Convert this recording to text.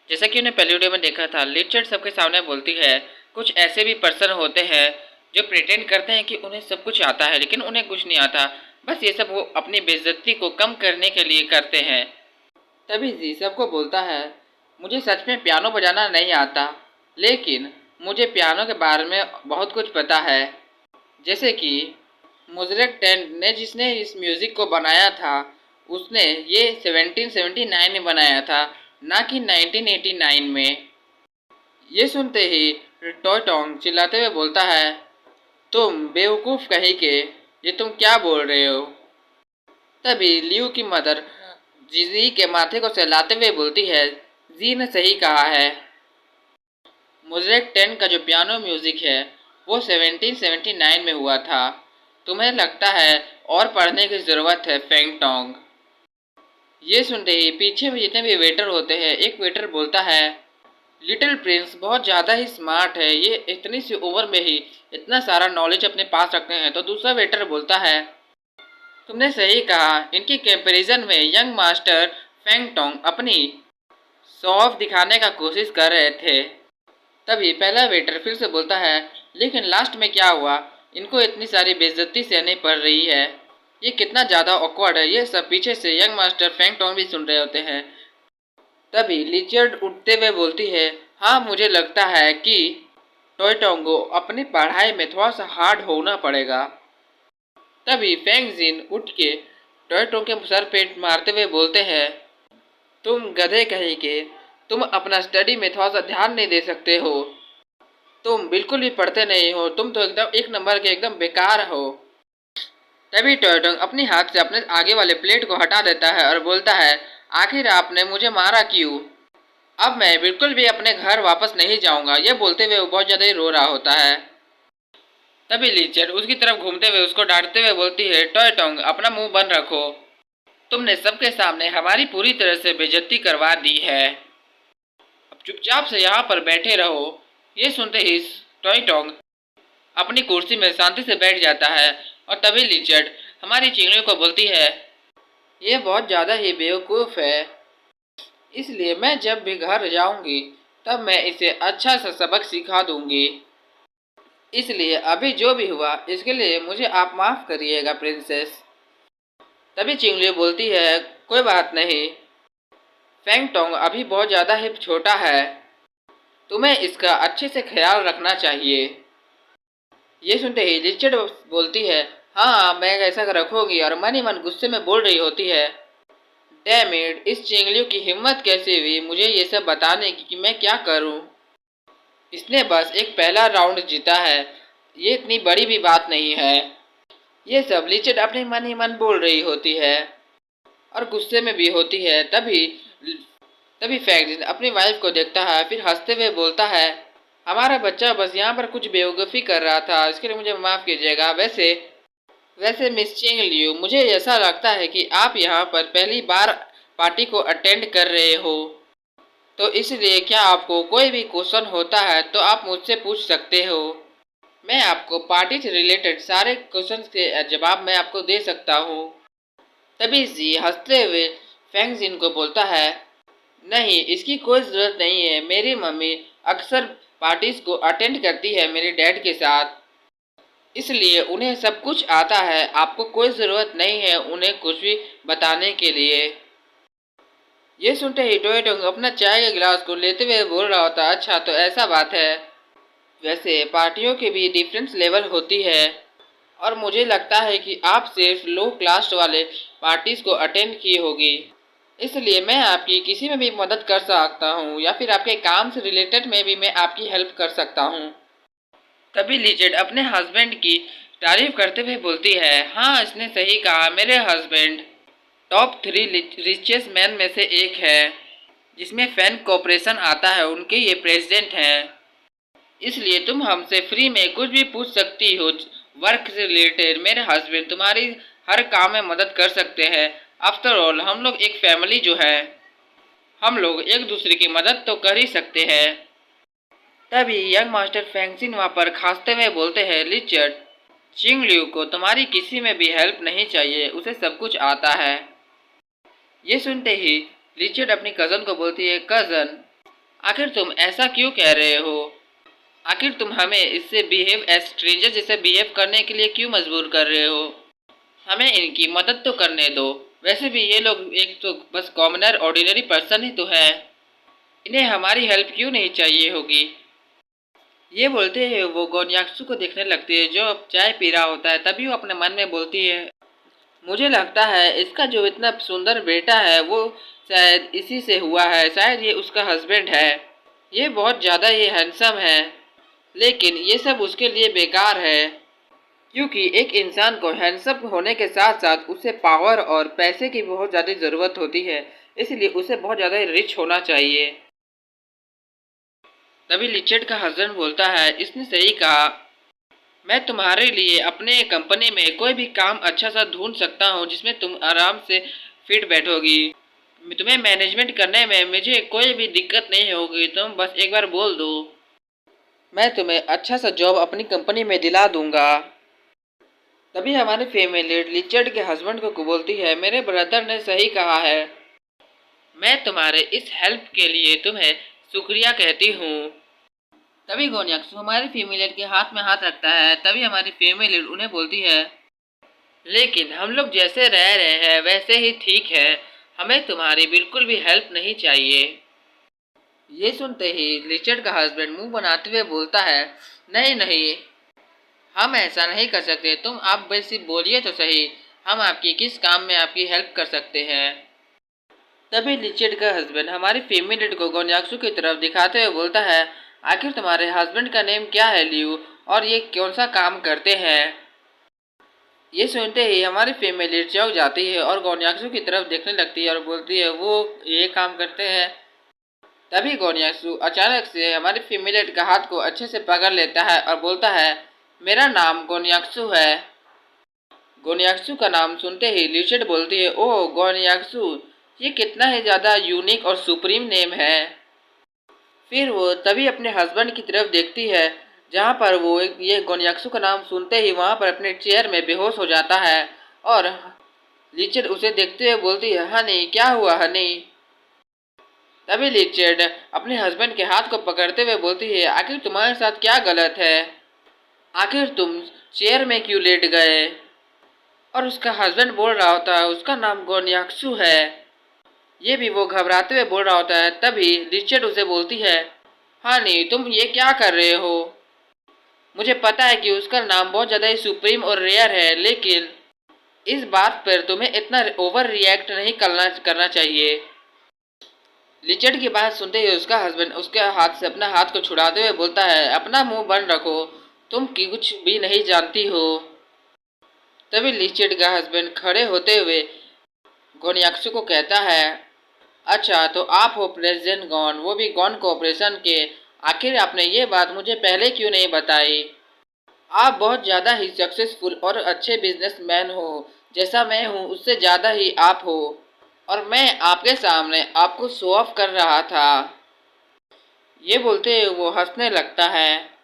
जैसा कि उन्हें पहली वीडियो में देखा था, लिचर्ड सबके सामने बोलती है कुछ ऐसे भी पर्सन होते हैं जो प्रिटेंड करते हैं कि उन्हें सब कुछ आता है लेकिन उन्हें कुछ नहीं आता। बस ये सब वो अपनी बेइज्जती को कम करने के लिए करते हैं। तभी जी सबको बोलता है मुझे सच में पियानो बजाना नहीं आता, लेकिन मुझे पियानो के बारे में बहुत कुछ पता है। जैसे कि मुजरक टेंट ने जिसने इस म्यूज़िक को बनाया था, उसने ये 1779 में बनाया था, ना कि 1989 में। ये सुनते ही टॉय टोंग चिल्लाते हुए बोलता है तुम बेवकूफ़ कहीं के, ये तुम क्या बोल रहे हो। तभी लियू की मदर जी के माथे को सहलाते हुए बोलती है जी ने सही कहा है। मुजरेक 10 का जो पियानो म्यूज़िक है वो 1779 में हुआ था। तुम्हें लगता है और पढ़ने की ज़रूरत है फेंग टोंग। ये सुनते ही पीछे में जितने भी वेटर होते हैं, एक वेटर बोलता है लिटिल प्रिंस बहुत ज़्यादा ही स्मार्ट है, ये इतनी सी उम्र में ही इतना सारा नॉलेज अपने पास रखते हैं। तो दूसरा वेटर बोलता है तुमने सही कहा, इनकी कंपैरिजन में यंग मास्टर फेंग टोंग अपनी शो ऑफ दिखाने का कोशिश कर रहे थे। तभी पहला वेटर फिर से बोलता है लेकिन लास्ट में क्या हुआ, इनको इतनी सारी बेइज्जती सहनी पड़ रही है, ये कितना ज़्यादा ऑकवर्ड है। ये सब पीछे से यंग मास्टर फेंग टोंग भी सुन रहे होते हैं। तभी लिचर्ड उठते हुए बोलती है हाँ मुझे लगता है कि टॉय टोंग को अपनी पढ़ाई में थोड़ा सा हार्ड होना पड़ेगा। तभी फेंग जिन उठ के टॉय टोंग के सर पे मारते हुए बोलते हैं तुम गधे कहीं के, तुम अपना स्टडी में थोड़ा सा ध्यान नहीं दे सकते हो, तुम बिल्कुल भी पढ़ते नहीं हो, तुम तो एकदम एक नंबर के एकदम बेकार हो। तभी टॉय टोंग अपने हाथ से अपने आगे वाले प्लेट को हटा देता है और बोलता है आखिर आपने मुझे मारा क्यों, अब मैं बिल्कुल भी अपने घर वापस नहीं जाऊंगा। ये बोलते हुए वो बहुत ज़्यादा ही रो रहा होता है। तभी लीचर उसकी तरफ घूमते हुए उसको डांटते हुए बोलती है टॉय टोंग अपना मुंह बंद रखो, तुमने सबके सामने हमारी पूरी तरह से बेइज्जती करवा दी है, अब चुपचाप से यहाँ पर बैठे रहो। ये सुनते ही टॉय टोंग अपनी कुर्सी में शांति से बैठ जाता है और तभी लिचर्ड हमारी चिंगड़ी को बोलती है ये बहुत ज़्यादा ही बेवकूफ़ है, इसलिए मैं जब भी घर जाऊंगी तब मैं इसे अच्छा सा सबक सिखा दूंगी, इसलिए अभी जो भी हुआ इसके लिए मुझे आप माफ़ करिएगा प्रिंसेस। तभी चिंगली बोलती है कोई बात नहीं, फेंग टोंग अभी बहुत ज़्यादा ही छोटा है, तुम्हें इसका अच्छे से ख्याल रखना चाहिए। ये सुनते ही लिचर्ड बोलती है हाँ मैं ऐसा रखूँगी, और मन ही मन गुस्से में बोल रही होती है डैम इट, इस चिंगलियों की हिम्मत कैसे हुई मुझे ये सब बताने की कि मैं क्या करूं। इसने बस एक पहला राउंड जीता है, ये इतनी बड़ी भी बात नहीं है। ये सब लिचर्ड अपने मन ही मन बोल रही होती है और गुस्से में भी होती है। तभी तभी फैंगजिन अपनी वाइफ को देखता है, फिर हंसते हुए बोलता है हमारा बच्चा बस यहाँ पर कुछ बेवकूफ़ी कर रहा था, इसके लिए मुझे माफ़ कीजिएगा। वैसे वैसे मिस चिंग लियू, मुझे ऐसा लगता है कि आप यहाँ पर पहली बार पार्टी को अटेंड कर रहे हो, तो इसलिए क्या आपको कोई भी क्वेश्चन होता है तो आप मुझसे पूछ सकते हो, मैं आपको पार्टी से रिलेटेड सारे क्वेश्चन के जवाब मैं आपको दे सकता हूँ। तभी जी हंसते हुए फेंग जिन को बोलता है नहीं इसकी कोई ज़रूरत नहीं है, मेरी मम्मी अक्सर पार्टीज को अटेंड करती है मेरे डैड के साथ, इसलिए उन्हें सब कुछ आता है, आपको कोई ज़रूरत नहीं है उन्हें कुछ भी बताने के लिए। ये सुनते ही टॉय टोंग अपना चाय के गिलास को लेते हुए बोल रहा होता अच्छा तो ऐसा बात है, वैसे पार्टियों के भी डिफरेंस लेवल होती है और मुझे लगता है कि आप सिर्फ लो क्लास वाले पार्टीज को अटेंड की होगी, इसलिए मैं आपकी किसी में भी मदद कर सकता हूँ या फिर आपके काम से रिलेटेड में भी मैं आपकी हेल्प कर सकता हूँ। तभी लिजेंड अपने हस्बैंड की तारीफ करते हुए बोलती है हाँ इसने सही कहा, मेरे हस्बैंड टॉप 3 रिचेस्ट मैन में से एक है, जिसमें फैन कॉर्पोरेशन आता है उनके ये प्रेसिडेंट हैं, इसलिए तुम हमसे फ्री में कुछ भी पूछ सकती हो वर्क से रिलेटेड, मेरे हस्बैंड तुम्हारी हर काम में मदद कर सकते हैं। आफ्टर ऑल हम लोग एक फैमिली जो है, हम लोग एक दूसरे की मदद तो कर ही सकते हैं। तभी यंग मास्टर फैंगसिन वहाँ पर खांसते हुए बोलते हैं लिचर्ड चिंग लियू को तुम्हारी किसी में भी हेल्प नहीं चाहिए, उसे सब कुछ आता है। ये सुनते ही लिचर्ड अपनी कज़न को बोलती है कज़न आखिर तुम ऐसा क्यों कह रहे हो? आखिर तुम हमें इससे बिहेव एज स्ट्रेंजर जैसे बिहेव करने के लिए क्यों मजबूर कर रहे हो? हमें इनकी मदद तो करने दो। वैसे भी ये लोग एक तो बस कॉमनर ऑर्डिनरी पर्सन ही तो है। इन्हें हमारी हेल्प क्यों नहीं चाहिए होगी? ये बोलते हैं वो गोन्याक्सु को देखने लगती है जो अब चाय पी रहा होता है। तभी वो अपने मन में बोलती है, मुझे लगता है इसका जो इतना सुंदर बेटा है वो शायद इसी से हुआ है। शायद ये उसका हस्बैंड है। ये बहुत ज़्यादा ही हैंडसम है, लेकिन ये सब उसके लिए बेकार है, क्योंकि एक इंसान को हैंडसम होने के साथ साथ उसे पावर और पैसे की बहुत ज़्यादा ज़रूरत होती है। इसलिए उसे बहुत ज़्यादा रिच होना चाहिए। तभी लिचर्ड का हस्बैंड बोलता है, इसने सही कहा। मैं तुम्हारे लिए अपने कंपनी में कोई भी काम अच्छा सा ढूंढ सकता हूँ जिसमें तुम आराम से फिट बैठोगी। तुम्हें मैनेजमेंट करने में मुझे कोई भी दिक्कत नहीं होगी। तुम बस एक बार बोल दो, मैं तुम्हें अच्छा सा जॉब अपनी कंपनी में दिला दूंगा। तभी हमारी फैमिली रिचर्ड के हस्बैंड को बोलती है, मेरे ब्रदर ने सही कहा है। मैं तुम्हारे इस हेल्प के लिए तुम्हें शुक्रिया कहती हूँ। तभी गोन्याक्सु हमारी फीमेल के हाथ में हाथ रखता है। तभी हमारी फीमेल उन्हें बोलती है, लेकिन हम लोग जैसे रह रहे हैं वैसे ही ठीक है। हमें तुम्हारी बिल्कुल भी हेल्प नहीं चाहिए। ये सुनते ही रिचर्ड का हस्बैंड मुंह बनाते हुए बोलता है, नहीं नहीं, हम ऐसा नहीं कर सकते। तुम आप बस बोलिए तो सही, हम आपकी किस काम में आपकी हेल्प कर सकते हैं। तभी रिचर्ड का हस्बैंड हमारी फीमेल को गोन्याक्सु की तरफ दिखाते हुए बोलता है, आखिर तुम्हारे हस्बैंड का नेम क्या है लियू, और ये कौन सा काम करते हैं? ये सुनते ही हमारी फीमेल चौंक जाती है और गोन्याक्सु की तरफ देखने लगती है और बोलती है, वो ये काम करते हैं। तभी गोन्याक्सु अचानक से हमारी फीमेल का हाथ को अच्छे से पकड़ लेता है और बोलता है, मेरा नाम गोन्याक्सु है। गोन्याक्सु का नाम सुनते ही लिचर्ड बोलती है, ओह गोन्याक्सु, ये कितना ही ज़्यादा यूनिक और सुप्रीम नेम है। फिर वो तभी अपने हस्बैंड की तरफ देखती है, जहाँ पर वो ये गोन्याक्सु का नाम सुनते ही वहाँ पर अपने चेयर में बेहोश हो जाता है। और लिचर्ड उसे देखते हुए बोलती है, हनी क्या हुआ हनी? तभी लिचर्ड अपने हस्बैंड के हाथ को पकड़ते हुए बोलती है, आखिर तुम्हारे साथ क्या गलत है? आखिर तुम चेयर में क्यों लेट गए? और उसका हस्बैंड बोल रहा होता है, उसका नाम गोन्याक्सु है। ये भी वो घबराते हुए बोल रहा होता है। तभी रिचर्ड उसे बोलती है, हनी तुम ये क्या कर रहे हो? मुझे पता है कि उसका नाम बहुत ज़्यादा ही सुप्रीम और रेयर है, लेकिन इस बात पर तुम्हें इतना ओवर रिएक्ट नहीं करना चाहिए। रिचर्ड की बात सुनते ही उसका हस्बैंड उसके हाथ से अपना हाथ को छुड़ाते हुए बोलता है, अपना मुंह बंद रखो, तुम की कुछ भी नहीं जानती हो। तभी रिचर्ड का हस्बैंड खड़े होते हुए गोन्याक्सु को कहता है, अच्छा तो आप हो प्रेसिडेंट गॉन, वो भी गॉन कॉरपोरेशन के। आखिर आपने ये बात मुझे पहले क्यों नहीं बताई? आप बहुत ज़्यादा ही सक्सेसफुल और अच्छे बिजनेसमैन हो। जैसा मैं हूँ उससे ज़्यादा ही आप हो, और मैं आपके सामने आपको शो ऑफ कर रहा था। ये बोलते वो हंसने लगता है।